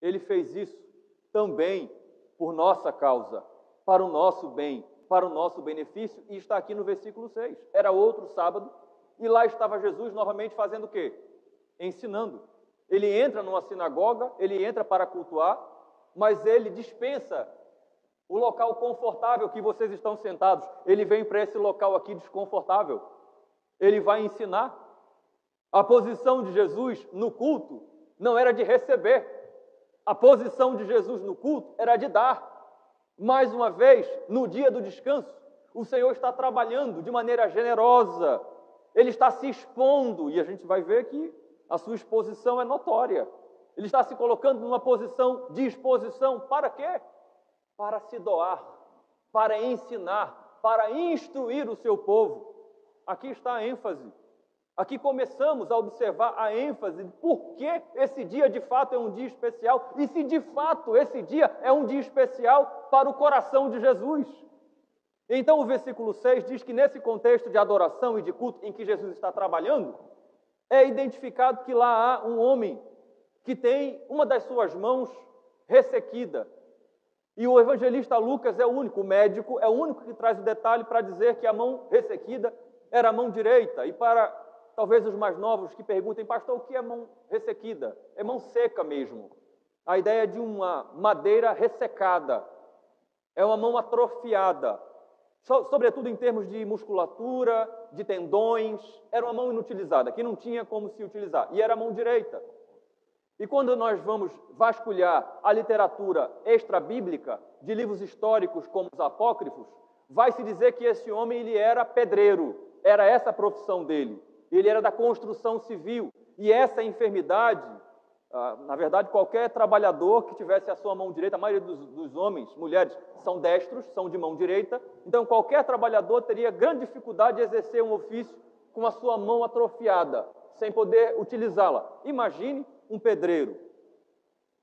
Ele fez isso também por nossa causa, para o nosso bem, para o nosso benefício, e está aqui no versículo 6. Era outro sábado, e lá estava Jesus novamente fazendo o quê? Ensinando. Ele entra numa sinagoga, ele entra para cultuar, mas ele dispensa o local confortável que vocês estão sentados. Ele vem para esse local aqui desconfortável. Ele vai ensinar. A posição de Jesus no culto não era de receber. A posição de Jesus no culto era de dar. Mais uma vez, no dia do descanso, o Senhor está trabalhando de maneira generosa. Ele está se expondo, e a gente vai ver que a sua exposição é notória. Ele está se colocando numa posição de exposição. Para quê? Para se doar, para ensinar, para instruir o seu povo. Aqui está a ênfase. Aqui começamos a observar a ênfase de por que esse dia de fato é um dia especial e se de fato esse dia é um dia especial para o coração de Jesus. Então o versículo 6 diz que nesse contexto de adoração e de culto em que Jesus está trabalhando, é identificado que lá há um homem que tem uma das suas mãos ressequida. E o evangelista Lucas é o único, o médico é o único que traz o detalhe para dizer que a mão ressequida era a mão direita. E para talvez os mais novos que perguntem, pastor, o que é mão ressequida? É mão seca mesmo. A ideia de uma madeira ressecada. É uma mão atrofiada. Sobretudo em termos de musculatura, de tendões. Era uma mão inutilizada, que não tinha como se utilizar. E era a mão direita. E quando nós vamos vasculhar a literatura extra-bíblica, de livros históricos como os apócrifos, vai se dizer que esse homem ele era pedreiro, era essa a profissão dele. Ele era da construção civil. E essa enfermidade, na verdade, qualquer trabalhador que tivesse a sua mão direita, a maioria dos homens, mulheres, são destros, são de mão direita, então qualquer trabalhador teria grande dificuldade de exercer um ofício com a sua mão atrofiada, sem poder utilizá-la. Imagine um pedreiro.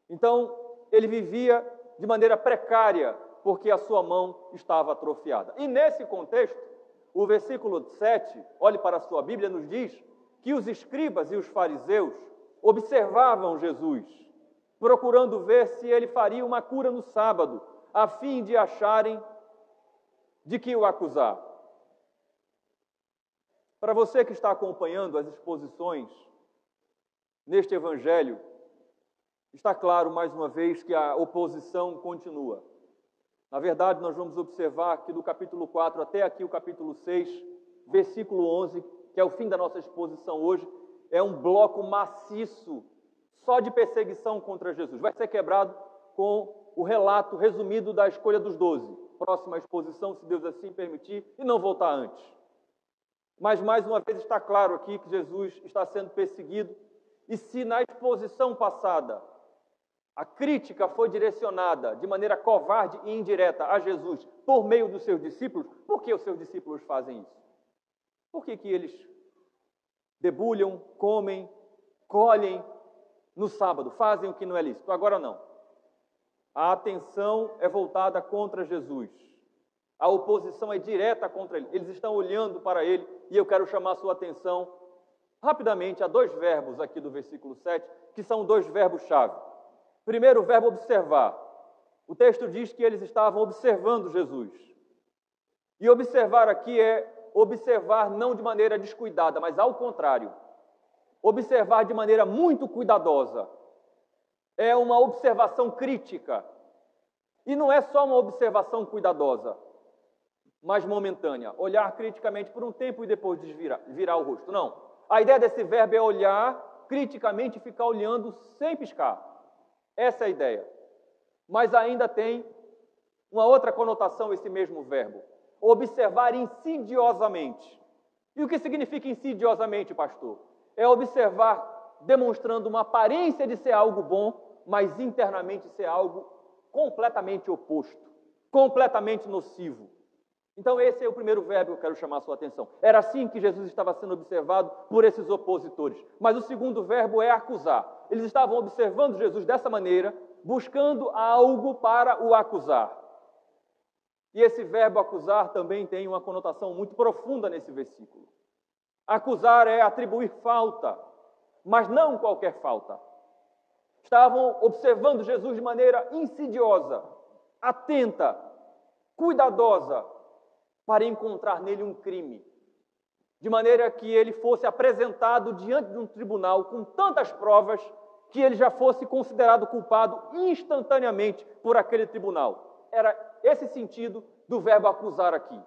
Então, ele vivia de maneira precária, porque a sua mão estava atrofiada. E nesse contexto, o versículo 7, olhe para a sua Bíblia, nos diz que os escribas e os fariseus observavam Jesus, procurando ver se ele faria uma cura no sábado, a fim de acharem de que o acusar. Para você que está acompanhando as exposições neste evangelho, está claro, mais uma vez, que a oposição continua. Na verdade, nós vamos observar que do capítulo 4 até aqui o capítulo 6, versículo 11, que é o fim da nossa exposição hoje, é um bloco maciço só de perseguição contra Jesus. Vai ser quebrado com o relato resumido da escolha dos 12. Próxima exposição, se Deus assim permitir, e não voltar antes. Mas, mais uma vez, está claro aqui que Jesus está sendo perseguido. E se na exposição passada a crítica foi direcionada de maneira covarde e indireta a Jesus por meio dos seus discípulos, por que os seus discípulos fazem isso? Por que eles debulham, comem, colhem no sábado, fazem o que não é lícito? Agora não. A atenção é voltada contra Jesus. A oposição é direta contra ele. Eles estão olhando para ele e eu quero chamar a sua atenção rapidamente a dois verbos aqui do versículo 7, que são dois verbos-chave. Primeiro, o verbo observar. O texto diz que eles estavam observando Jesus. E observar aqui é observar não de maneira descuidada, mas ao contrário. Observar de maneira muito cuidadosa. É uma observação crítica. E não é só uma observação cuidadosa, mas momentânea. Olhar criticamente por um tempo e depois virar o rosto. Não. A ideia desse verbo é olhar criticamente e ficar olhando sem piscar. Essa é a ideia. Mas ainda tem uma outra conotação esse mesmo verbo. Observar insidiosamente. E o que significa insidiosamente, pastor? É observar demonstrando uma aparência de ser algo bom, mas internamente ser algo completamente oposto, completamente nocivo. Então esse é o primeiro verbo que eu quero chamar a sua atenção. Era assim que Jesus estava sendo observado por esses opositores. Mas o segundo verbo é acusar. Eles estavam observando Jesus dessa maneira, buscando algo para o acusar. E esse verbo acusar também tem uma conotação muito profunda nesse versículo. Acusar é atribuir falta, mas não qualquer falta. estavam observando Jesus de maneira insidiosa, atenta, cuidadosa, para encontrar nele um crime, de maneira que ele fosse apresentado diante de um tribunal com tantas provas que ele já fosse considerado culpado instantaneamente por aquele tribunal. Era esse sentido do verbo acusar aqui.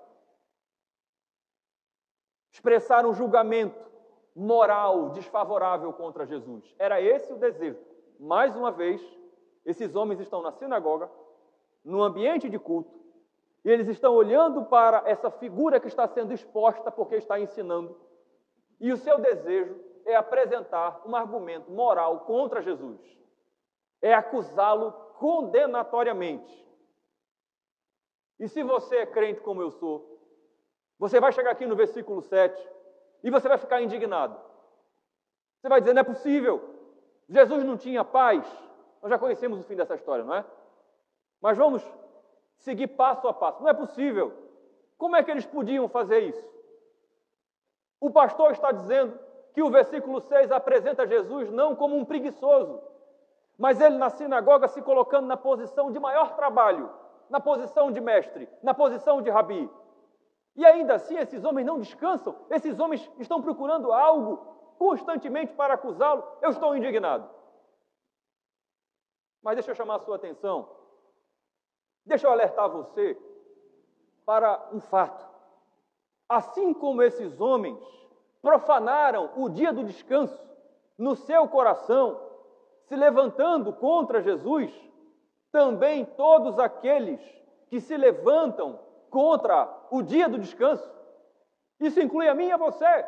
Expressar um julgamento moral desfavorável contra Jesus. Era esse o desejo. Mais uma vez, esses homens estão na sinagoga, no ambiente de culto, e eles estão olhando para essa figura que está sendo exposta porque está ensinando. E o seu desejo é apresentar um argumento moral contra Jesus. É acusá-lo condenatoriamente. E se você é crente como eu sou, você vai chegar aqui no versículo 7 e você vai ficar indignado. Você vai dizer, não é possível. Jesus não tinha paz. Nós já conhecemos o fim dessa história, não é? Mas vamos seguir passo a passo. Não é possível. Como é que eles podiam fazer isso? O pastor está dizendo que o versículo 6 apresenta Jesus não como um preguiçoso, mas ele na sinagoga se colocando na posição de maior trabalho, na posição de mestre, na posição de rabi. E ainda assim esses homens não descansam, esses homens estão procurando algo constantemente para acusá-lo. Eu estou indignado. Mas deixa eu chamar a sua atenção, deixa eu alertar você para um fato. Assim como esses homens profanaram o dia do descanso no seu coração, se levantando contra Jesus, também todos aqueles que se levantam contra o dia do descanso, isso inclui a mim e a você,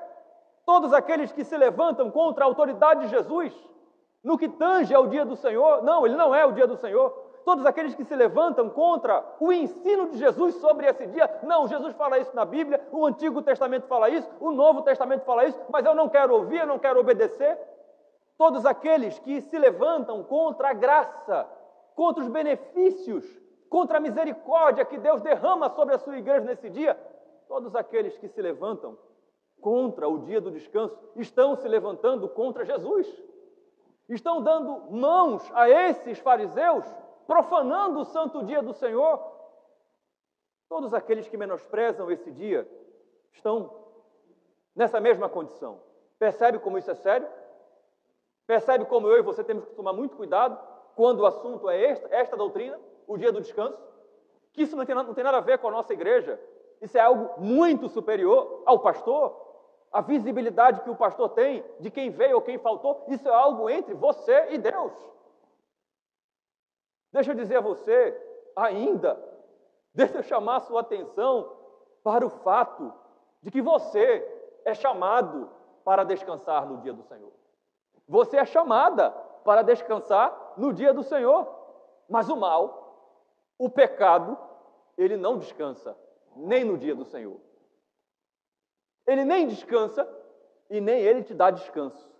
todos aqueles que se levantam contra a autoridade de Jesus, no que tange ao dia do Senhor, não, ele não é o dia do Senhor, todos aqueles que se levantam contra o ensino de Jesus sobre esse dia, não, Jesus fala isso na Bíblia, o Antigo Testamento fala isso, o Novo Testamento fala isso, mas eu não quero ouvir, eu não quero obedecer. Todos aqueles que se levantam contra a graça, contra os benefícios, contra a misericórdia que Deus derrama sobre a sua igreja nesse dia, todos aqueles que se levantam contra o dia do descanso, estão se levantando contra Jesus. Estão dando mãos a esses fariseus, profanando o santo dia do Senhor. Todos aqueles que menosprezam esse dia estão nessa mesma condição. Percebe como isso é sério? Percebe como eu e você temos que tomar muito cuidado quando o assunto é esta doutrina, o dia do descanso? Que isso não tem nada a ver com a nossa igreja. Isso é algo muito superior ao pastor. A visibilidade que o pastor tem de quem veio ou quem faltou, isso é algo entre você e Deus. Deixa eu dizer a você ainda, deixa eu chamar a sua atenção para o fato de que você é chamado para descansar no dia do Senhor. Você é chamada para descansar no dia do Senhor. Mas o mal, o pecado, ele não descansa nem no dia do Senhor. Ele nem descansa e nem ele te dá descanso.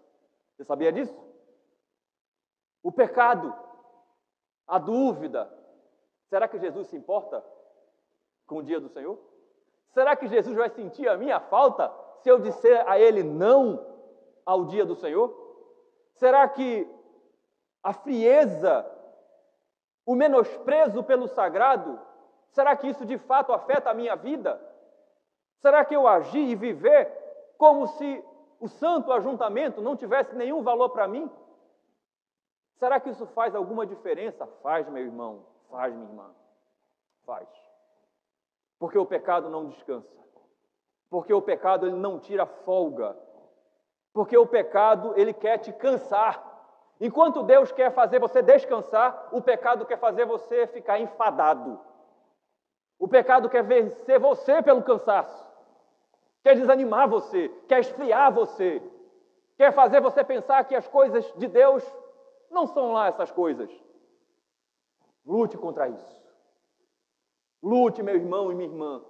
Você sabia disso? O pecado, a dúvida, será que Jesus se importa com o dia do Senhor? Será que Jesus vai sentir a minha falta se eu disser a ele não ao dia do Senhor? Será que a frieza, o menosprezo pelo sagrado, será que isso de fato afeta a minha vida? Será que eu agir e viver como se o santo ajuntamento não tivesse nenhum valor para mim? Será que isso faz alguma diferença? Faz, meu irmão, faz, minha irmã, faz. Porque o pecado não descansa. Porque o pecado ele não tira folga. Porque o pecado ele quer te cansar. Enquanto Deus quer fazer você descansar, o pecado quer fazer você ficar enfadado. O pecado quer vencer você pelo cansaço. Quer desanimar você, quer esfriar você, quer fazer você pensar que as coisas de Deus não são lá essas coisas. Lute contra isso. Lute, meu irmão e minha irmã.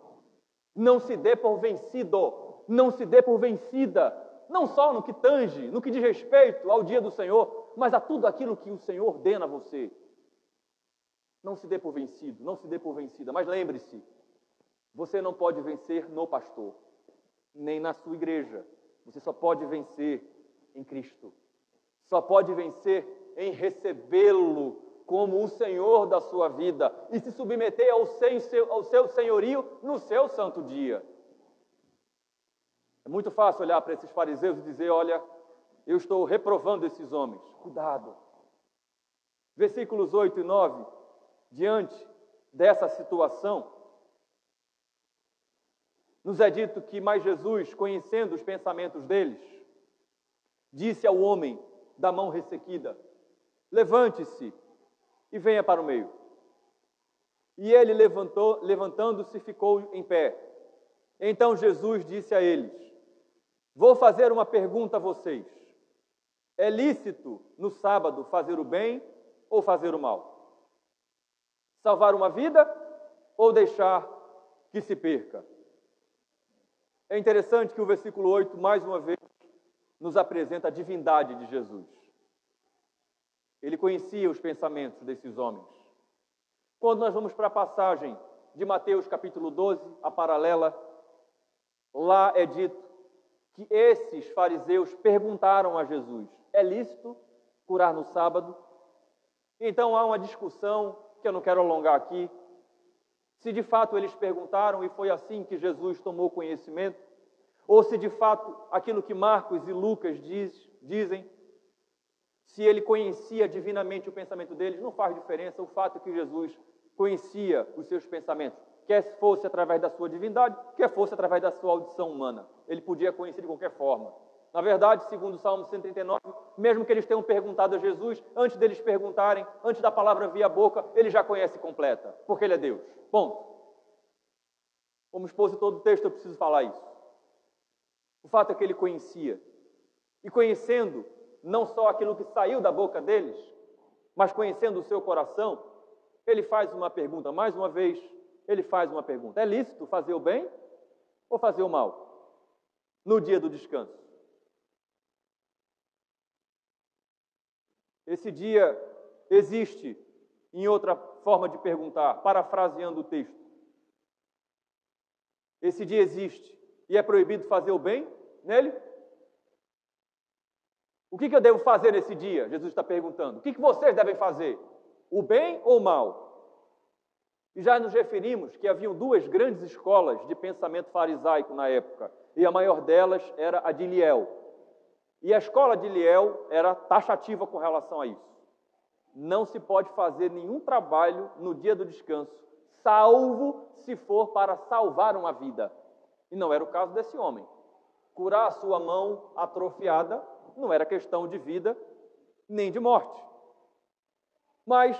Não se dê por vencido, não se dê por vencida, não só no que tange, no que diz respeito ao dia do Senhor, mas a tudo aquilo que o Senhor ordena a você. Não se dê por vencido, não se dê por vencida, mas lembre-se, você não pode vencer no pastor, nem na sua igreja. Você só pode vencer em Cristo. Só pode vencer em recebê-lo como o Senhor da sua vida e se submeter ao seu senhorio no seu santo dia. É muito fácil olhar para esses fariseus e dizer, olha, eu estou reprovando esses homens. Cuidado. Versículos 8 e 9, diante dessa situação, nos é dito que mais Jesus, conhecendo os pensamentos deles, disse ao homem da mão ressequida, levante-se e venha para o meio. E ele levantando-se, ficou em pé. Então Jesus disse a eles, vou fazer uma pergunta a vocês. É lícito no sábado fazer o bem ou fazer o mal? Salvar uma vida ou deixar que se perca? É interessante que o versículo 8, mais uma vez, nos apresenta a divindade de Jesus. Ele conhecia os pensamentos desses homens. Quando nós vamos para a passagem de Mateus capítulo 12, a paralela, lá é dito que esses fariseus perguntaram a Jesus, é lícito curar no sábado? Então há uma discussão, que eu não quero alongar aqui, se de fato eles perguntaram e foi assim que Jesus tomou conhecimento, ou se de fato aquilo que Marcos e Lucas dizem, se ele conhecia divinamente o pensamento deles, não faz diferença o fato que Jesus conhecia os seus pensamentos, quer fosse através da sua divindade, quer fosse através da sua audição humana. Ele podia conhecer de qualquer forma. Na verdade, segundo o Salmo 139, mesmo que eles tenham perguntado a Jesus, antes deles perguntarem, antes da palavra vir à boca, ele já conhece completa, porque ele é Deus. Ponto. Como expositor do texto, eu preciso falar isso. O fato é que ele conhecia. E conhecendo não só aquilo que saiu da boca deles, mas conhecendo o seu coração, ele faz uma pergunta. Mais uma vez, ele faz uma pergunta. É lícito fazer o bem ou fazer o mal no dia do descanso? Esse dia existe em outra forma de perguntar, parafraseando o texto. Esse dia existe e é proibido fazer o bem nele? O que eu devo fazer nesse dia? Jesus está perguntando. O que vocês devem fazer? O bem ou o mal? E já nos referimos que haviam duas grandes escolas de pensamento farisaico na época, e a maior delas era a de Liel. E a escola de Liel era taxativa com relação a isso. Não se pode fazer nenhum trabalho no dia do descanso, salvo se for para salvar uma vida. E não era o caso desse homem. Curar a sua mão atrofiada não era questão de vida nem de morte. Mas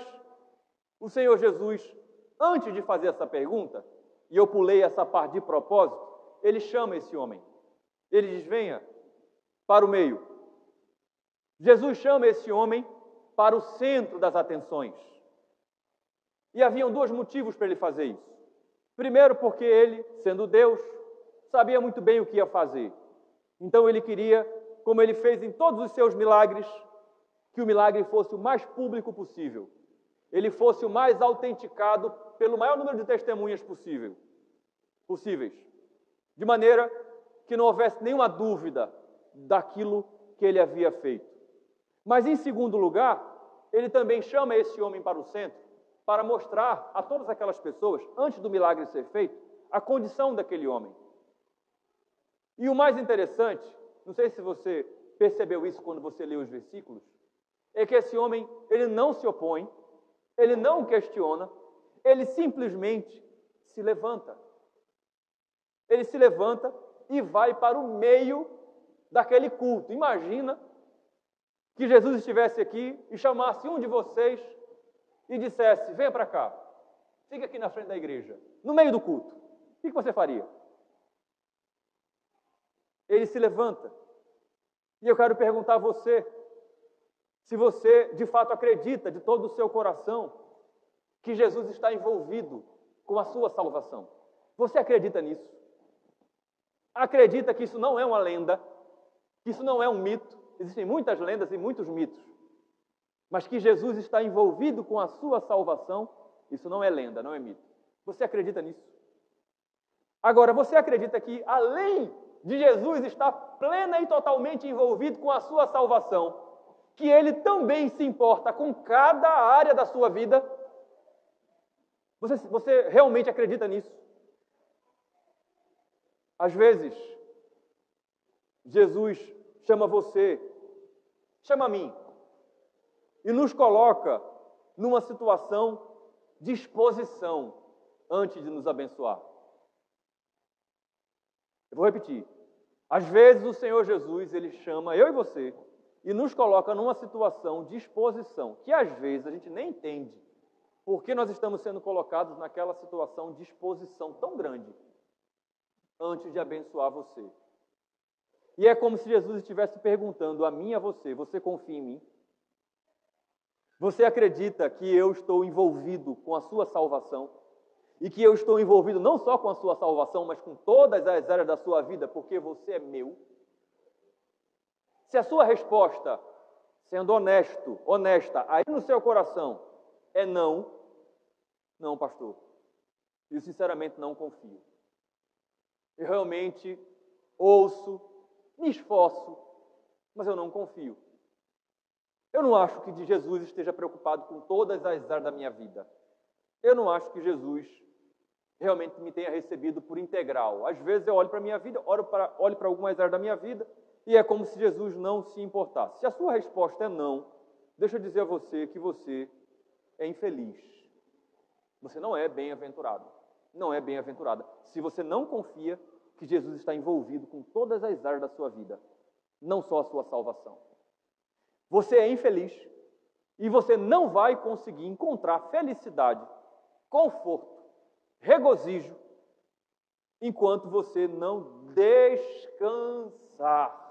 o Senhor Jesus, antes de fazer essa pergunta, e eu pulei essa parte de propósito, ele chama esse homem. Ele diz, venha para o meio. Jesus chama esse homem para o centro das atenções. E haviam dois motivos para ele fazer isso. Primeiro, porque ele, sendo Deus, sabia muito bem o que ia fazer. Então ele queria, como ele fez em todos os seus milagres, que o milagre fosse o mais público possível. Ele fosse o mais autenticado pelo maior número de testemunhas possíveis. De maneira que não houvesse nenhuma dúvida daquilo que ele havia feito. Mas, em segundo lugar, ele também chama esse homem para o centro para mostrar a todas aquelas pessoas, antes do milagre ser feito, a condição daquele homem. E o mais interessante, não sei se você percebeu isso quando você leu os versículos, é que esse homem, ele não se opõe, ele não questiona, ele simplesmente se levanta. Ele se levanta e vai para o meio daquele culto. Imagina que Jesus estivesse aqui e chamasse um de vocês e dissesse, venha para cá, fica aqui na frente da igreja, no meio do culto. O que você faria? Ele se levanta. E eu quero perguntar a você, se você de fato acredita de todo o seu coração que Jesus está envolvido com a sua salvação. Você acredita nisso? Acredita que isso não é uma lenda, que isso não é um mito? Existem muitas lendas e muitos mitos. Mas que Jesus está envolvido com a sua salvação, isso não é lenda, não é mito. Você acredita nisso? Agora, você acredita que, além de Jesus estar plena e totalmente envolvido com a sua salvação, que Ele também se importa com cada área da sua vida? Você realmente acredita nisso? Às vezes, Jesus chama você, chama a mim, e nos coloca numa situação de exposição antes de nos abençoar. Eu vou repetir. Às vezes o Senhor Jesus, Ele chama eu e você e nos coloca numa situação de exposição, que às vezes a gente nem entende porque nós estamos sendo colocados naquela situação de exposição tão grande antes de abençoar você. E é como se Jesus estivesse perguntando a mim e a você: você confia em mim? Você acredita que eu estou envolvido com a sua salvação? E que eu estou envolvido não só com a sua salvação, mas com todas as áreas da sua vida, porque você é meu? Se a sua resposta, sendo honesto, honesta, aí no seu coração, é não, não, pastor, eu sinceramente não confio. Eu realmente ouço, me esforço, mas eu não confio. Eu não acho que Jesus esteja preocupado com todas as áreas da minha vida. Eu não acho que Jesus realmente me tenha recebido por integral. Às vezes eu olho para a minha vida, olho para algumas áreas da minha vida, e é como se Jesus não se importasse. Se a sua resposta é não, deixa eu dizer a você que você é infeliz. Você não é bem-aventurado. Não é bem-aventurada. Se você não confia que Jesus está envolvido com todas as áreas da sua vida, não só a sua salvação. Você é infeliz e você não vai conseguir encontrar felicidade, conforto, regozijo, enquanto você não descansar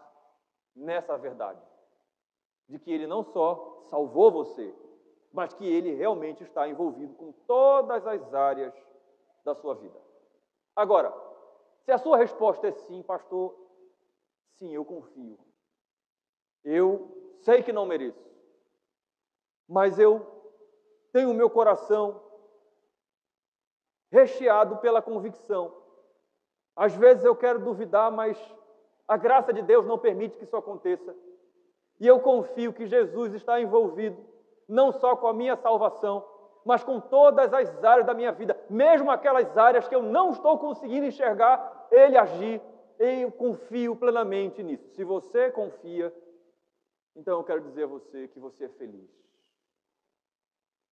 nessa verdade, de que Ele não só salvou você, mas que Ele realmente está envolvido com todas as áreas da sua vida. Agora, se a sua resposta é sim, pastor, sim, eu confio. Eu sei que não mereço, mas eu tenho o meu coração recheado pela convicção. Às vezes eu quero duvidar, mas a graça de Deus não permite que isso aconteça. E eu confio que Jesus está envolvido não só com a minha salvação, mas com todas as áreas da minha vida, mesmo aquelas áreas que eu não estou conseguindo enxergar Ele agir. Eu confio plenamente nisso. Se você confia, então eu quero dizer a você que você é feliz.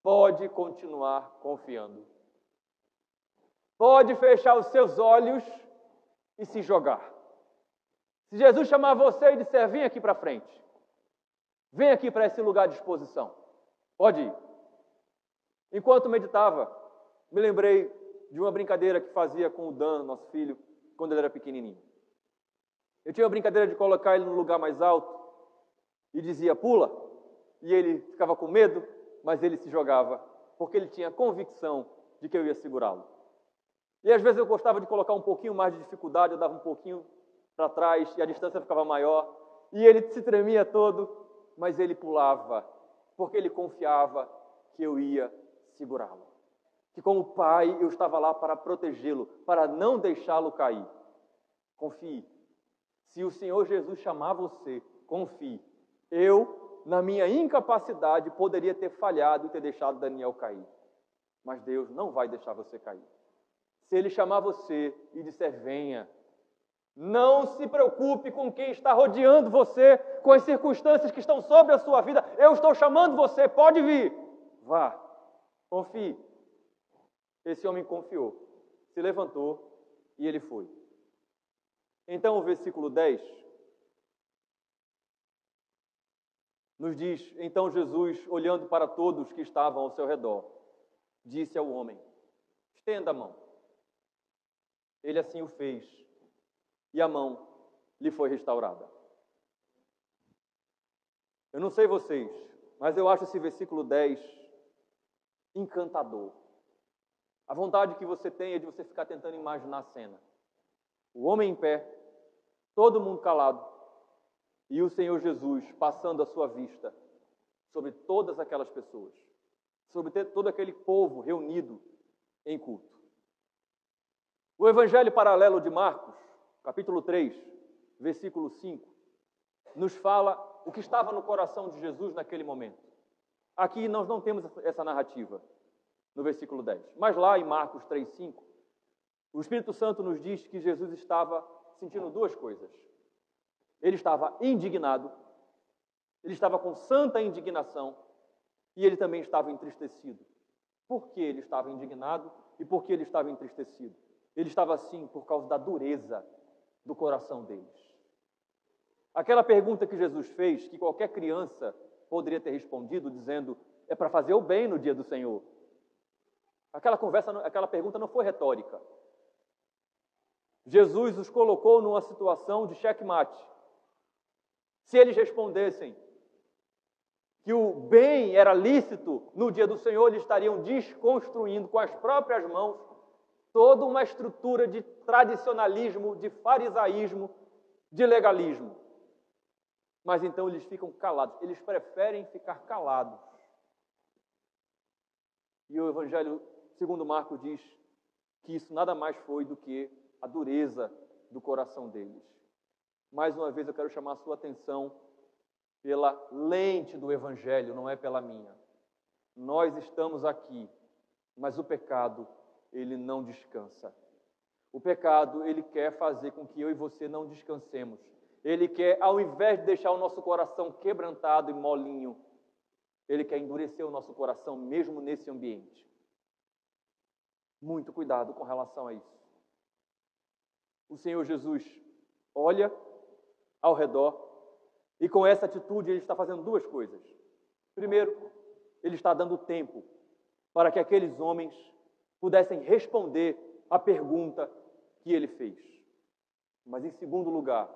Pode continuar confiando. Pode fechar os seus olhos e se jogar. Se Jesus chamar você e disser: vem aqui para frente, vem aqui para esse lugar de exposição, pode ir. Enquanto meditava, me lembrei de uma brincadeira que fazia com o Dan, nosso filho, quando ele era pequenininho. Eu tinha a brincadeira de colocar ele no lugar mais alto e dizia: pula, e ele ficava com medo, mas ele se jogava, porque ele tinha convicção de que eu ia segurá-lo. E às vezes eu gostava de colocar um pouquinho mais de dificuldade, eu dava um pouquinho para trás e a distância ficava maior, e ele se tremia todo, mas ele pulava, porque ele confiava que eu ia segurá-lo. Que como pai eu estava lá para protegê-lo, para não deixá-lo cair. Confie. Se o Senhor Jesus chamar você, confie. Eu, na minha incapacidade, poderia ter falhado e ter deixado Daniel cair. Mas Deus não vai deixar você cair. Se Ele chamar você e disser: venha, não se preocupe com quem está rodeando você, com as circunstâncias que estão sobre a sua vida. Eu estou chamando você, pode vir. Vá, confie. Esse homem confiou, se levantou e ele foi. Então o versículo 10 nos diz: então Jesus, olhando para todos que estavam ao seu redor, disse ao homem: estenda a mão. Ele assim o fez, e a mão lhe foi restaurada. Eu não sei vocês, mas eu acho esse versículo 10 encantador. A vontade que você tem é de você ficar tentando imaginar a cena. O homem em pé, todo mundo calado, e o Senhor Jesus passando a sua vista sobre todas aquelas pessoas, sobre todo aquele povo reunido em culto. O Evangelho paralelo de Marcos, capítulo 3, versículo 5, nos fala o que estava no coração de Jesus naquele momento. Aqui nós não temos essa narrativa, no versículo 10. Mas lá em Marcos 3,5, o Espírito Santo nos diz que Jesus estava sentindo duas coisas. Ele estava indignado, ele estava com santa indignação, e ele também estava entristecido. Por que ele estava indignado e por que ele estava entristecido? Ele estava assim por causa da dureza do coração deles. Aquela pergunta que Jesus fez, que qualquer criança poderia ter respondido, dizendo, é para fazer o bem no dia do Senhor. Aquela pergunta não foi retórica. Jesus os colocou numa situação de checkmate. Se eles respondessem que o bem era lícito no dia do Senhor, eles estariam desconstruindo com as próprias mãos toda uma estrutura de tradicionalismo, de farisaísmo, de legalismo. Mas então eles ficam calados, eles preferem ficar calados. E o Evangelho, segundo Marcos, diz que isso nada mais foi do que a dureza do coração deles. Mais uma vez eu quero chamar a sua atenção pela lente do Evangelho, não é pela minha. Nós estamos aqui, mas o pecado, ele não descansa. O pecado, ele quer fazer com que eu e você não descansemos. Ele quer, ao invés de deixar o nosso coração quebrantado e molinho, ele quer endurecer o nosso coração mesmo nesse ambiente. Muito cuidado com relação a isso. O Senhor Jesus olha ao redor e com essa atitude ele está fazendo duas coisas. Primeiro, ele está dando tempo para que aqueles homens pudessem responder à pergunta que ele fez. Mas em segundo lugar,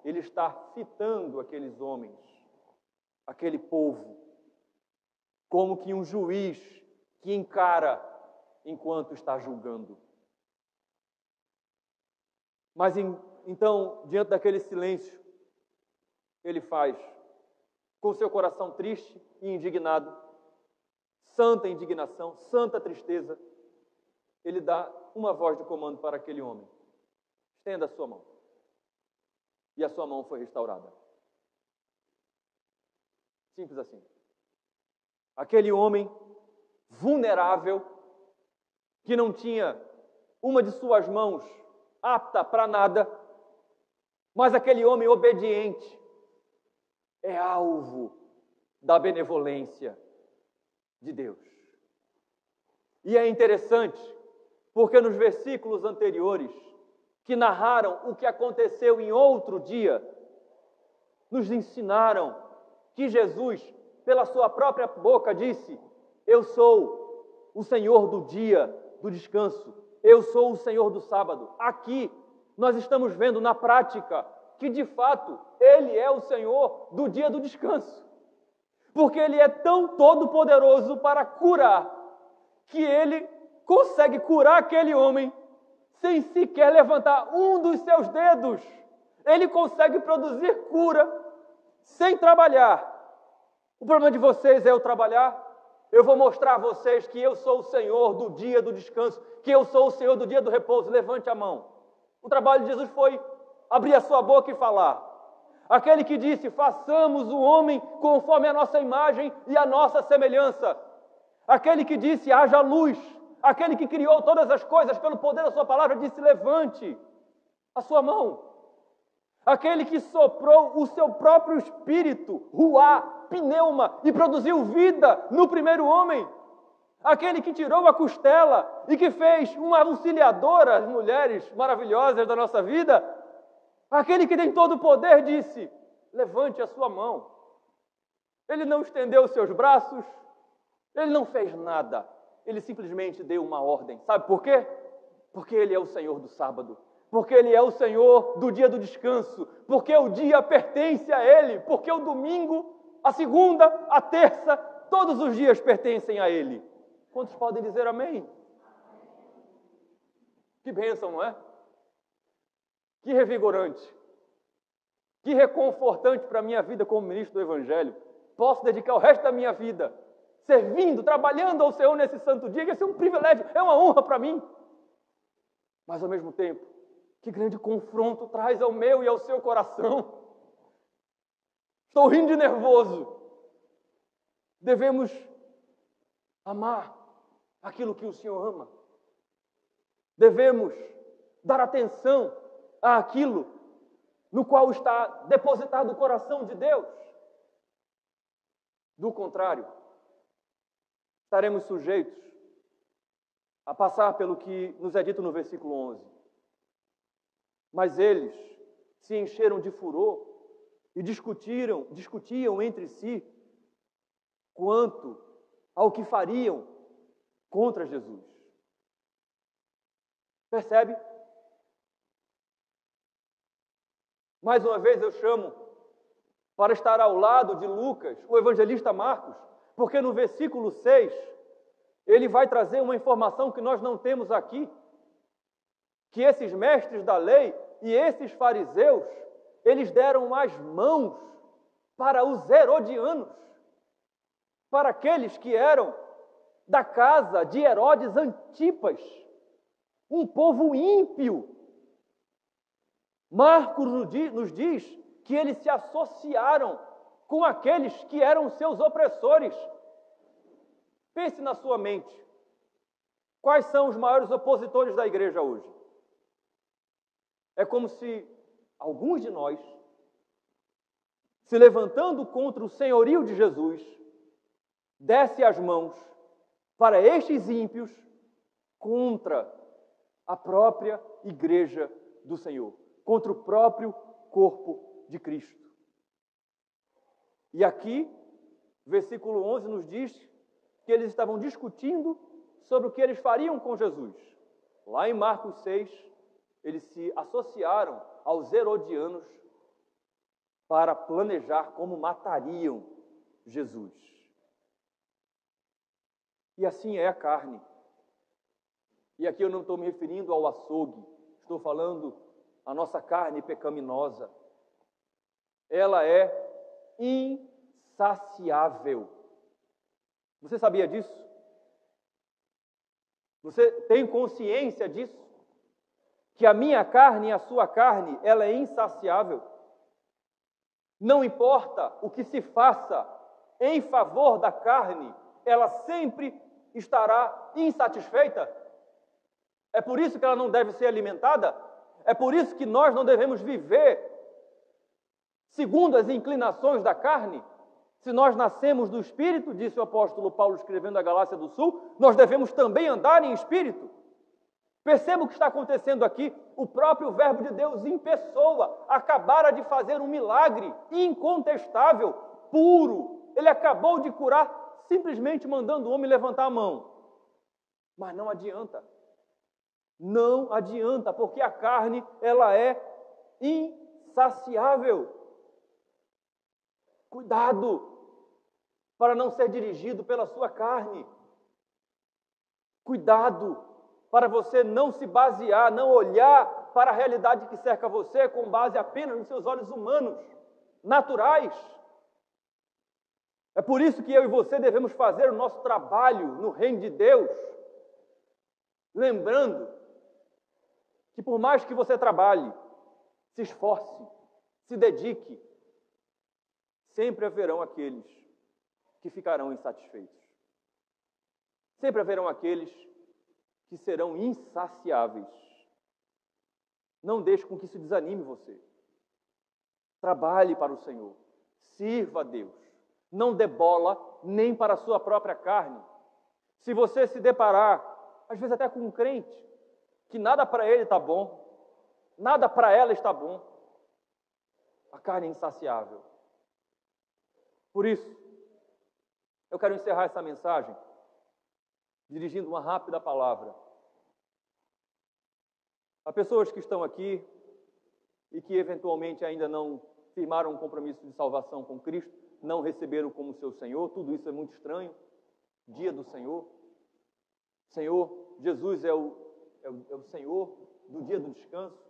ele está fitando aqueles homens, aquele povo, como que um juiz que encara enquanto está julgando. Mas então, diante daquele silêncio, ele faz, com seu coração triste e indignado, santa indignação, santa tristeza, ele dá uma voz de comando para aquele homem. Estenda a sua mão. E a sua mão foi restaurada. Simples assim. Aquele homem vulnerável, que não tinha uma de suas mãos apta para nada, mas aquele homem obediente é alvo da benevolência de Deus. E é interessante, porque nos versículos anteriores, que narraram o que aconteceu em outro dia, nos ensinaram que Jesus, pela sua própria boca, disse: eu sou o Senhor do dia do descanso, eu sou o Senhor do sábado. Aqui, nós estamos vendo na prática que, de fato, Ele é o Senhor do dia do descanso. Porque Ele é tão todo-poderoso para curar, que Ele consegue curar aquele homem sem sequer levantar um dos seus dedos. Ele consegue produzir cura sem trabalhar. O problema de vocês é eu trabalhar. Eu vou mostrar a vocês que eu sou o Senhor do dia do descanso, que eu sou o Senhor do dia do repouso. Levante a mão. O trabalho de Jesus foi abrir a sua boca e falar. Aquele que disse: façamos o homem conforme a nossa imagem e a nossa semelhança. Aquele que disse: haja luz. Aquele que criou todas as coisas pelo poder da sua palavra disse: levante a sua mão. Aquele que soprou o seu próprio espírito, ruá, pneuma, e produziu vida no primeiro homem. Aquele que tirou a costela e que fez uma auxiliadora, as mulheres maravilhosas da nossa vida. Aquele que tem todo o poder disse: levante a sua mão. Ele não estendeu os seus braços, ele não fez nada. Ele simplesmente deu uma ordem. Sabe por quê? Porque Ele é o Senhor do sábado. Porque Ele é o Senhor do dia do descanso. Porque o dia pertence a Ele. Porque o domingo, a segunda, a terça, todos os dias pertencem a Ele. Quantos podem dizer amém? Que bênção, não é? Que revigorante. Que reconfortante para a minha vida como ministro do Evangelho. Posso dedicar o resto da minha vida servindo, trabalhando ao Senhor nesse santo dia, que esse é um privilégio, é uma honra para mim. Mas, ao mesmo tempo, que grande confronto traz ao meu e ao seu coração. Estou rindo de nervoso. Devemos amar aquilo que o Senhor ama. Devemos dar atenção àquilo no qual está depositado o coração de Deus. Do contrário, estaremos sujeitos a passar pelo que nos é dito no versículo 11. Mas eles se encheram de furor e discutiam entre si quanto ao que fariam contra Jesus. Percebe? Mais uma vez eu chamo para estar ao lado de Lucas, o evangelista Marcos, porque no versículo 6, ele vai trazer uma informação que nós não temos aqui, que esses mestres da lei e esses fariseus, eles deram as mãos para os herodianos, para aqueles que eram da casa de Herodes Antipas, um povo ímpio. Marcos nos diz que eles se associaram com aqueles que eram seus opressores. Pense na sua mente. Quais são os maiores opositores da igreja hoje? É como se alguns de nós, se levantando contra o senhorio de Jesus, desse as mãos para estes ímpios contra a própria igreja do Senhor, contra o próprio corpo de Cristo. E aqui, versículo 11 nos diz que eles estavam discutindo sobre o que eles fariam com Jesus. Lá em Marcos 6, eles se associaram aos herodianos para planejar como matariam Jesus. E assim é a carne. E aqui eu não estou me referindo ao açougue, estou falando a nossa carne pecaminosa. Ela é insaciável. Você sabia disso? Você tem consciência disso? Que a minha carne e a sua carne, ela é insaciável. Não importa o que se faça em favor da carne, ela sempre estará insatisfeita. É por isso que ela não deve ser alimentada. É por isso que nós não devemos viver segundo as inclinações da carne. Se nós nascemos do Espírito, disse o apóstolo Paulo escrevendo a Galácia do Sul, nós devemos também andar em Espírito. Perceba o que está acontecendo aqui. O próprio Verbo de Deus em pessoa acabara de fazer um milagre incontestável, puro. Ele acabou de curar simplesmente mandando o homem levantar a mão. Mas não adianta. Não adianta, porque a carne, ela é insaciável. Cuidado para não ser dirigido pela sua carne. Cuidado para você não se basear, não olhar para a realidade que cerca você com base apenas nos seus olhos humanos, naturais. É por isso que eu e você devemos fazer o nosso trabalho no reino de Deus, lembrando que por mais que você trabalhe, se esforce, se dedique, sempre haverão aqueles que ficarão insatisfeitos. Sempre haverão aqueles que serão insaciáveis. Não deixe com que isso desanime você. Trabalhe para o Senhor. Sirva a Deus. Não dê bola nem para a sua própria carne. Se você se deparar, às vezes até com um crente, que nada para ele está bom, nada para ela está bom, a carne é insaciável. Por isso, eu quero encerrar essa mensagem dirigindo uma rápida palavra. Há pessoas que estão aqui e que eventualmente ainda não firmaram um compromisso de salvação com Cristo, não receberam como seu Senhor. Tudo isso é muito estranho. Dia do Senhor. Senhor, Jesus é o Senhor do dia do descanso.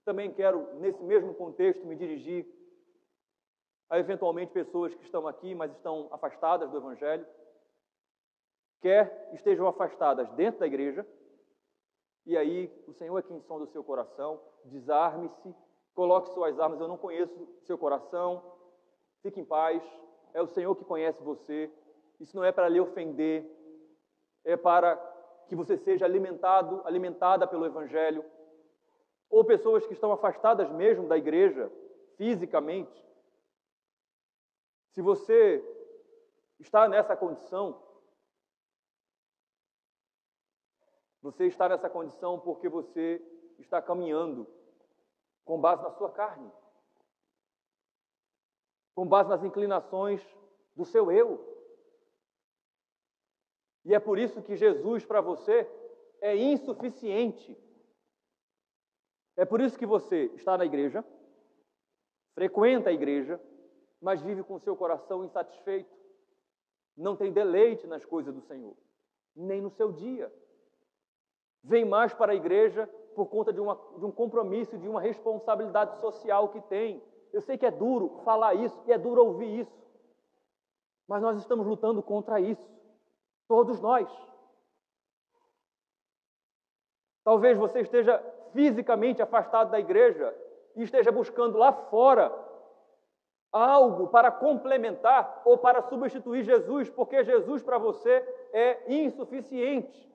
Também quero, nesse mesmo contexto, me dirigir a eventualmente pessoas que estão aqui, mas estão afastadas do Evangelho, quer estejam afastadas dentro da igreja, e aí o Senhor é quem sonda o seu coração, desarme-se, coloque suas armas. Eu não conheço seu coração, fique em paz, é o Senhor que conhece você, isso não é para lhe ofender, é para que você seja alimentada pelo Evangelho, ou pessoas que estão afastadas mesmo da igreja, fisicamente. Se você está nessa condição, você está nessa condição porque você está caminhando com base na sua carne, com base nas inclinações do seu eu. E é por isso que Jesus para você é insuficiente. É por isso que você está na igreja, frequenta a igreja, mas vive com seu coração insatisfeito. Não tem deleite nas coisas do Senhor, nem no seu dia. Vem mais para a igreja por conta de um compromisso, de uma responsabilidade social que tem. Eu sei que é duro falar isso e é duro ouvir isso, mas nós estamos lutando contra isso, todos nós. Talvez você esteja fisicamente afastado da igreja e esteja buscando lá fora algo para complementar ou para substituir Jesus, porque Jesus para você é insuficiente.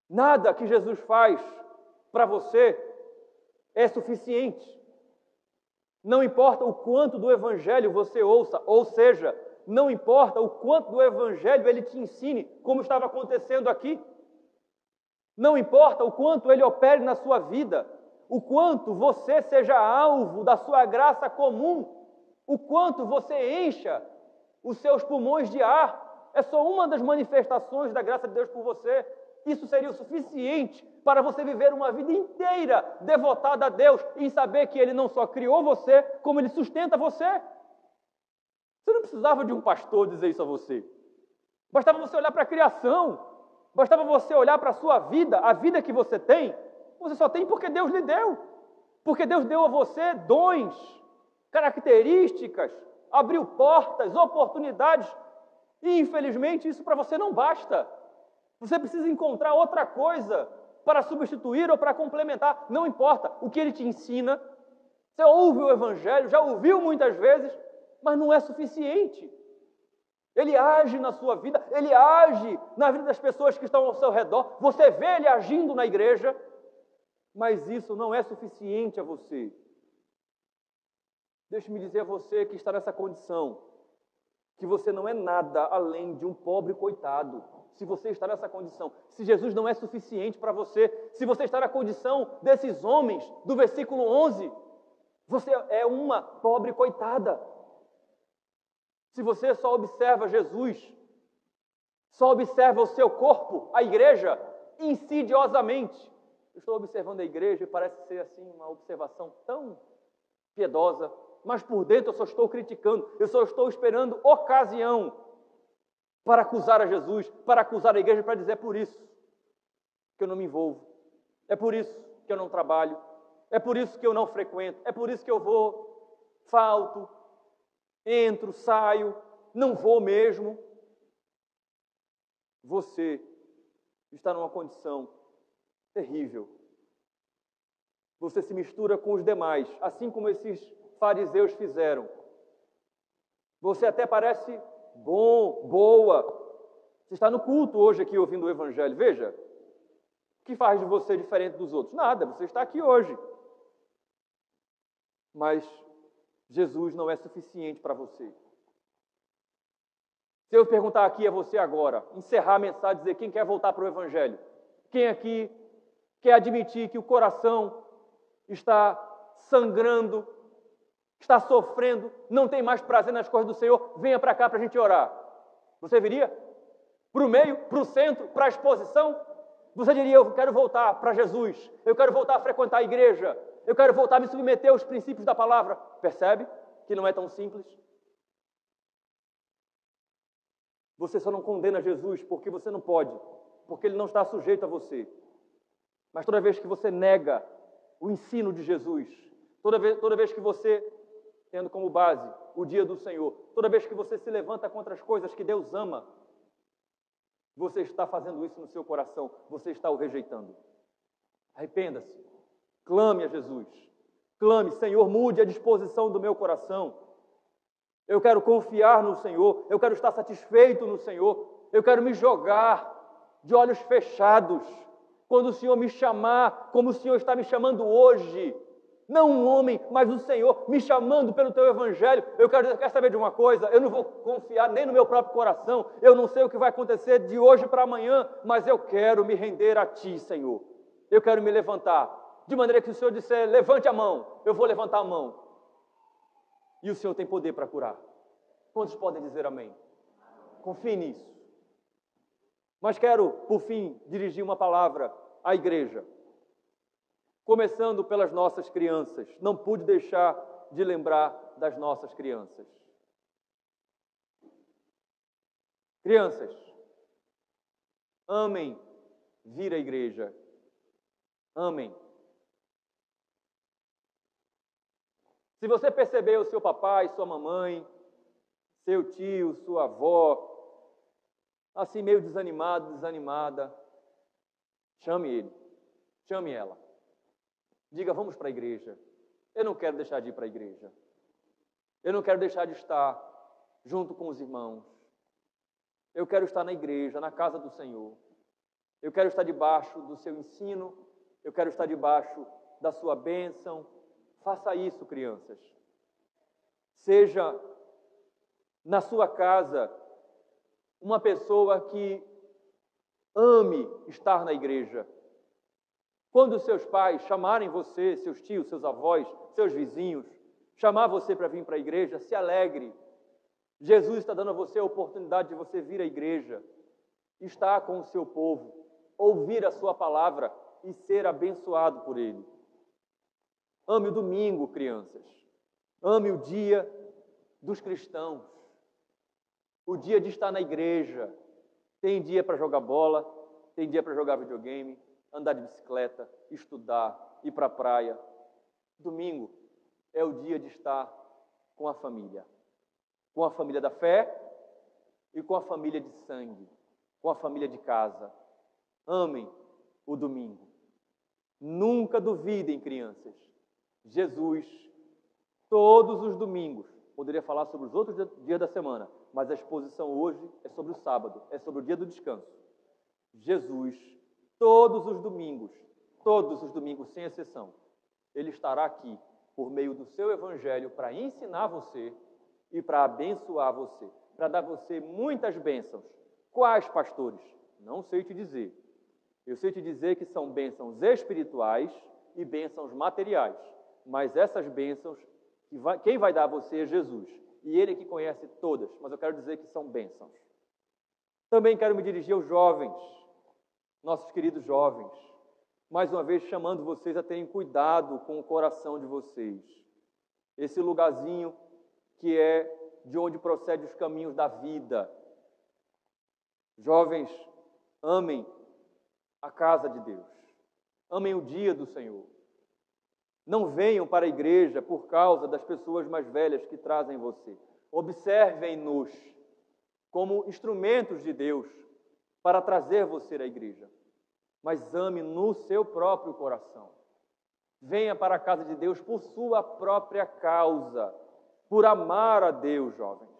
Nada que Jesus faz para você é suficiente. Não importa o quanto do Evangelho você ouça, ou seja, não importa o quanto do Evangelho ele te ensine, como estava acontecendo aqui. Não importa o quanto ele opere na sua vida, o quanto você seja alvo da sua graça comum, o quanto você encha os seus pulmões de ar, é só uma das manifestações da graça de Deus por você. Isso seria o suficiente para você viver uma vida inteira devotada a Deus, em saber que Ele não só criou você, como Ele sustenta você. Você não precisava de um pastor dizer isso a você. Bastava você olhar para a criação, bastava você olhar para a sua vida, a vida que você tem, você só tem porque Deus lhe deu. Porque Deus deu a você dons, características, abriu portas, oportunidades, e infelizmente isso para você não basta. Você precisa encontrar outra coisa para substituir ou para complementar. Não importa o que ele te ensina. Você ouve o Evangelho, já ouviu muitas vezes, mas não é suficiente. Ele age na sua vida, ele age na vida das pessoas que estão ao seu redor. Você vê ele agindo na igreja, mas isso não é suficiente a você. Deixe-me dizer a você que está nessa condição, que você não é nada além de um pobre coitado. Se você está nessa condição, se Jesus não é suficiente para você, se você está na condição desses homens do versículo 11, você é uma pobre coitada. Se você só observa Jesus, só observa o seu corpo, a igreja, insidiosamente. Eu estou observando a igreja e parece ser assim uma observação tão piedosa, mas por dentro eu só estou criticando, eu só estou esperando ocasião para acusar a Jesus, para acusar a igreja, para dizer: é por isso que eu não me envolvo, é por isso que eu não trabalho, é por isso que eu não frequento, é por isso que eu vou, falto, entro, saio, não vou mesmo. Você está numa condição terrível. Você se mistura com os demais, assim como esses fariseus fizeram. Você até parece bom, boa. Você está no culto hoje aqui ouvindo o Evangelho. Veja, o que faz de você diferente dos outros? Nada, você está aqui hoje. Mas Jesus não é suficiente para você. Se eu perguntar aqui a você agora, encerrar a mensagem, dizer quem quer voltar para o Evangelho, quem aqui quer admitir que o coração está sangrando, está sofrendo, não tem mais prazer nas coisas do Senhor, venha para cá para a gente orar. Você viria? Para o meio, para o centro, para a exposição? Você diria: eu quero voltar para Jesus, eu quero voltar a frequentar a igreja, eu quero voltar a me submeter aos princípios da palavra. Percebe que não é tão simples? Você só não condena Jesus porque você não pode, porque Ele não está sujeito a você. Mas toda vez que você nega o ensino de Jesus, toda vez que você, tendo como base o dia do Senhor, toda vez que você se levanta contra as coisas que Deus ama, você está fazendo isso no seu coração, você está o rejeitando. Arrependa-se, clame a Jesus, Clame, Senhor, mude a disposição do meu coração. Eu quero confiar no Senhor, eu quero estar satisfeito no Senhor, eu quero me jogar de olhos fechados, quando o Senhor me chamar, como o Senhor está me chamando hoje, não um homem, mas o Senhor me chamando pelo Teu Evangelho. Quer saber de uma coisa? Eu não vou confiar nem no meu próprio coração, eu não sei o que vai acontecer de hoje para amanhã, mas eu quero me render a Ti, Senhor. Eu quero me levantar, de maneira que o Senhor disser, levante a mão, eu vou levantar a mão. E o Senhor tem poder para curar. Quantos podem dizer amém? Confie nisso. Mas quero, por fim, dirigir uma palavra à igreja. Começando pelas nossas crianças. Não pude deixar de lembrar das nossas crianças. Crianças, amem vir à igreja. Amem. Se você percebeu seu papai, sua mamãe, seu tio, sua avó, assim meio desanimado, desanimada, chame ele, chame ela. Diga, vamos para a igreja. Eu não quero deixar de ir para a igreja. Eu não quero deixar de estar junto com os irmãos. Eu quero estar na igreja, na casa do Senhor. Eu quero estar debaixo do seu ensino. Eu quero estar debaixo da sua bênção. Faça isso, crianças. Seja na sua casa uma pessoa que ame estar na igreja. Quando seus pais chamarem você, seus tios, seus avós, seus vizinhos, chamar você para vir para a igreja, se alegre. Jesus está dando a você a oportunidade de você vir à igreja, estar com o seu povo, ouvir a sua palavra e ser abençoado por ele. Ame o domingo, crianças. Ame o dia dos cristãos. O dia de estar na igreja. Tem dia para jogar bola, tem dia para jogar videogame, andar de bicicleta, estudar, ir para a praia. Domingo é o dia de estar com a família da fé e com a família de sangue, com a família de casa. Amem o domingo. Nunca duvidem, crianças. Jesus, todos os domingos, poderia falar sobre os outros dias da semana, mas a exposição hoje é sobre o sábado, é sobre o dia do descanso. Jesus, todos os domingos, sem exceção, Ele estará aqui por meio do seu Evangelho para ensinar você e para abençoar você, para dar a você muitas bênçãos. Quais, pastores? Não sei te dizer. Eu sei te dizer que são bênçãos espirituais e bênçãos materiais. Mas essas bênçãos, quem vai dar a você é Jesus. E Ele é que conhece todas, mas eu quero dizer que são bênçãos. Também quero me dirigir aos jovens, nossos queridos jovens, mais uma vez chamando vocês a terem cuidado com o coração de vocês. Esse lugarzinho que é de onde procede os caminhos da vida. Jovens, amem a casa de Deus. Amem o dia do Senhor. Não venham para a igreja por causa das pessoas mais velhas que trazem você. Observem-nos como instrumentos de Deus para trazer você à igreja. Mas ame no seu próprio coração. Venha para a casa de Deus por sua própria causa, por amar a Deus, jovens.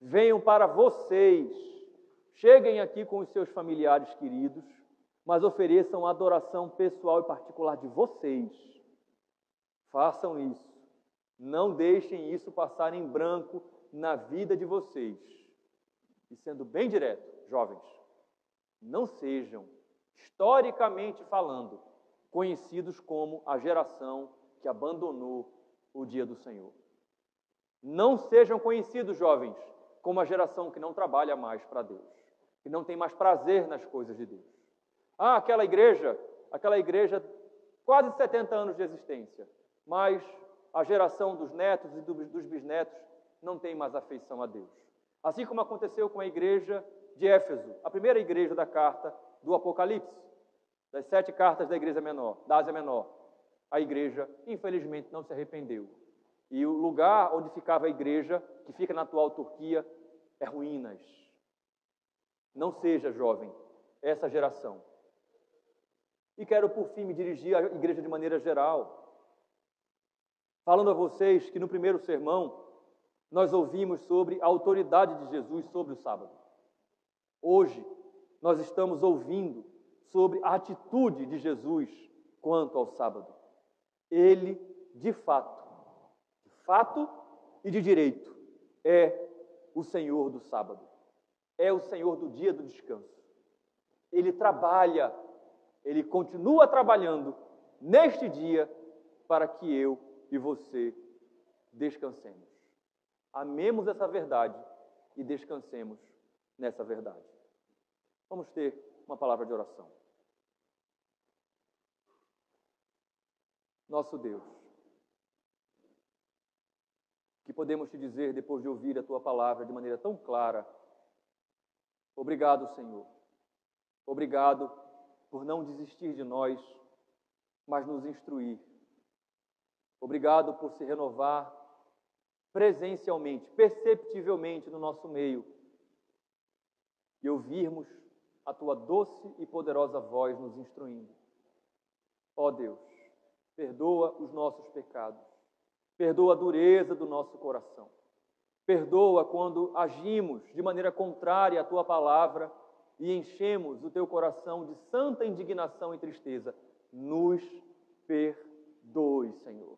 Venham para vocês. Cheguem aqui com os seus familiares queridos, mas ofereçam a adoração pessoal e particular de vocês. Façam isso. Não deixem isso passar em branco na vida de vocês. E sendo bem direto, jovens, não sejam, historicamente falando, conhecidos como a geração que abandonou o dia do Senhor. Não sejam conhecidos, jovens, como a geração que não trabalha mais para Deus, que não tem mais prazer nas coisas de Deus. Ah, aquela igreja, quase 70 anos de existência, mas a geração dos netos e dos bisnetos não tem mais afeição a Deus. Assim como aconteceu com a igreja de Éfeso, a primeira igreja da carta do Apocalipse, das 7 cartas da igreja menor, da Ásia Menor. A igreja, infelizmente, não se arrependeu. E o lugar onde ficava a igreja, que fica na atual Turquia, é ruínas. Não seja, jovem, essa geração. E quero, por fim, me dirigir à igreja de maneira geral. falando a vocês que no primeiro sermão nós ouvimos sobre a autoridade de Jesus sobre o sábado. Hoje nós estamos ouvindo sobre a atitude de Jesus quanto ao sábado. Ele, de fato e de direito, é o Senhor do sábado. É o Senhor do dia do descanso. Ele trabalha, Ele continua trabalhando neste dia para que eu e você descansemos. Amemos essa verdade e descansemos nessa verdade. Vamos ter uma palavra de oração. Nosso Deus, que podemos te dizer depois de ouvir a Tua palavra de maneira tão clara? Obrigado, Senhor. Obrigado por não desistir de nós, mas nos instruir. Obrigado por se renovar presencialmente, perceptivelmente no nosso meio e ouvirmos a Tua doce e poderosa voz nos instruindo. Ó Deus, perdoa os nossos pecados, perdoa a dureza do nosso coração, perdoa quando agimos de maneira contrária à Tua palavra e enchemos o Teu coração de santa indignação e tristeza. Nos perdoe, Senhor.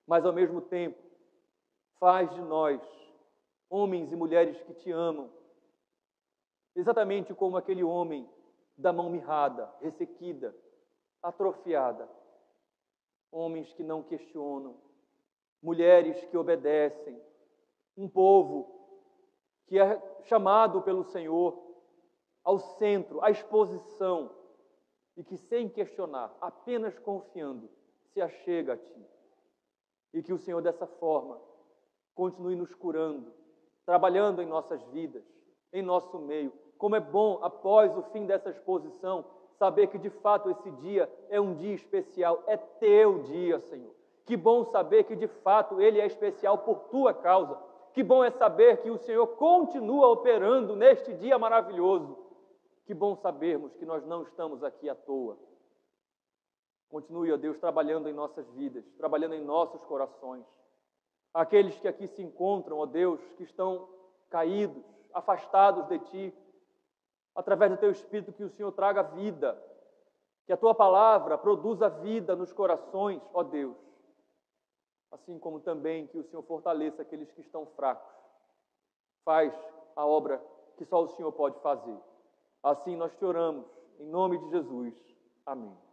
Mas ao mesmo tempo, faz de nós homens e mulheres que Te amam, exatamente como aquele homem da mão mirrada, ressequida, atrofiada. Homens que não questionam, mulheres que obedecem, um povo que é chamado pelo Senhor ao centro, à exposição, e que sem questionar, apenas confiando, se achega a Ti. E que o Senhor dessa forma continue nos curando, trabalhando em nossas vidas, em nosso meio. Como é bom, após o fim dessa exposição, saber que de fato esse dia é um dia especial, é Teu dia, Senhor. Que bom saber que de fato ele é especial por Tua causa. Que bom é saber que o Senhor continua operando neste dia maravilhoso. Que bom sabermos que nós não estamos aqui à toa. Continue, ó Deus, trabalhando em nossas vidas, trabalhando em nossos corações. Aqueles que aqui se encontram, ó Deus, que estão caídos, afastados de Ti, através do Teu Espírito, que o Senhor traga vida, que a Tua palavra produza vida nos corações, ó Deus. Assim como também que o Senhor fortaleça aqueles que estão fracos. Faz a obra que só o Senhor pode fazer. Assim nós te oramos, em nome de Jesus. Amém.